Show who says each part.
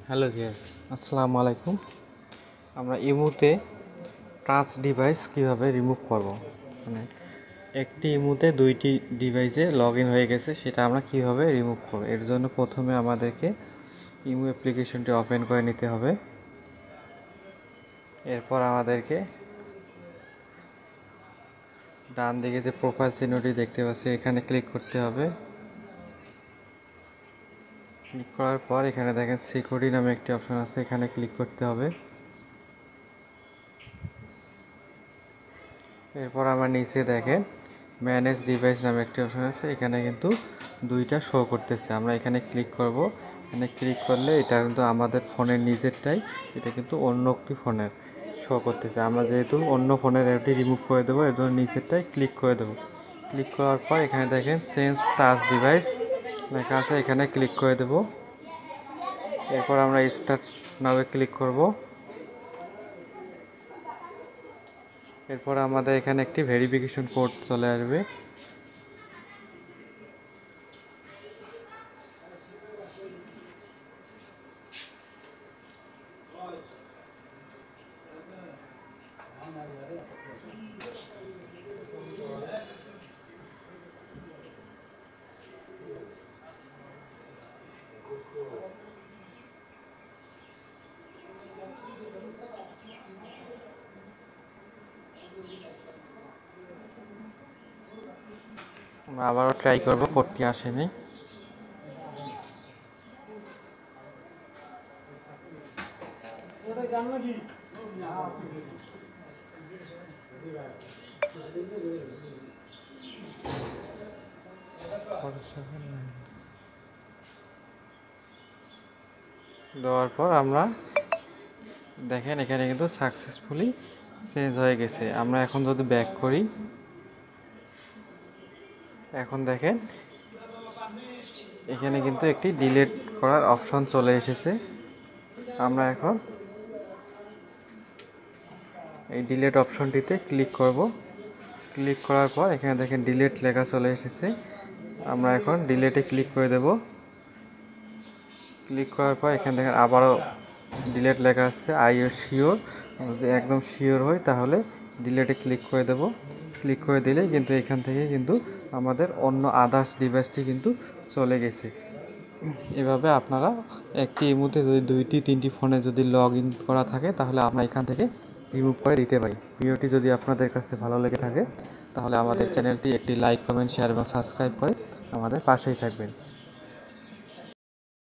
Speaker 1: Hello gas, আসসালামু আলাইকুম। আমরা ইমুতে টাচ ডিভাইস কিভাবে রিমুভ করব, মানে একটি ইমুতে দুইটি ডিভাইসে লগ ইন হয়ে গেছে, সেটা আমরা কিভাবে রিমুভ করব। এর জন্য প্রথমে আমাদেরকে ইমু অ্যাপ্লিকেশনটি ওপেন করে নিতে হবে। এরপর আমাদেরকে ডান দিকে যে প্রোফাইল চিহ্নটি দেখতে পাচ্ছি এখানে ক্লিক করতে হবে। ক্লিক করার পর এখানে দেখেন সিকিউরিটি নামে একটি অপশন আছে, এখানে ক্লিক করতে হবে। এরপর আমার নিচে দেখেন ম্যানেজ ডিভাইস নামে একটি অপশন আছে, এখানে কিন্তু দুইটা শো করতেছে। আমরা এখানে ক্লিক করব। এখানে ক্লিক করলে এটা কিন্তু আমাদের ফোনের নিজেরটাই, এটা কিন্তু অন্য একটি ফোনের শো করতেছে। আমরা যেহেতু অন্য ফোনের এটি রিমুভ করে দেবো, এর জন্য নিচেরটাই ক্লিক করে দেবো। ক্লিক করার পর এখানে দেখেন চেঞ্জ টাচ ডিভাইস লেখা আছে, এখানে ক্লিক করে দেবো। এরপর আমরা স্টার্ট নাও ক্লিক করব। এরপর আমাদের এখানে একটি ভেরিফিকেশন কোড চলে আসবে। আমরা আবারও ট্রাই করব, কোডটি আসেনি। দেওয়ার পর আমরা দেখেন এখানে কিন্তু সাকসেসফুলি চেঞ্জ হয়ে গেছে। আমরা এখন যদি ব্যাক করি, এখন দেখেন এখানে কিন্তু একটি ডিলিট করার অপশন চলে এসেছে। আমরা এখন এই ডিলিট অপশনটিতে ক্লিক করব। ক্লিক করার পর এখানে দেখেন ডিলিট লেখা চলে এসেছে। আমরা এখন ডিলিটে ক্লিক করে দেব। ক্লিক করার পর এখানে দেখেন আবারও ডিলিট লেখা আসছে, আই ইউ শিওর। যদি একদম শিওর হই তাহলে ডিলিটে ক্লিক করে দেব। ক্লিক করে দিলেই কিন্তু এখান থেকে কিন্তু আমাদের অন্য আদার্স ডিভাইসটি কিন্তু চলে গেছে। এভাবে আপনারা একটি ইমুতে যদি দুইটি তিনটি ফোনে যদি লগ ইন করা থাকে তাহলে আমরা এখান থেকে রিমুভ করে দিতে পারি। ভিডিওটি যদি আপনাদের কাছে ভালো লেগে থাকে তাহলে আমাদের চ্যানেলটি একটি লাইক, কমেন্ট, শেয়ার এবং সাবস্ক্রাইব করে আমাদের পাশেই থাকবেন।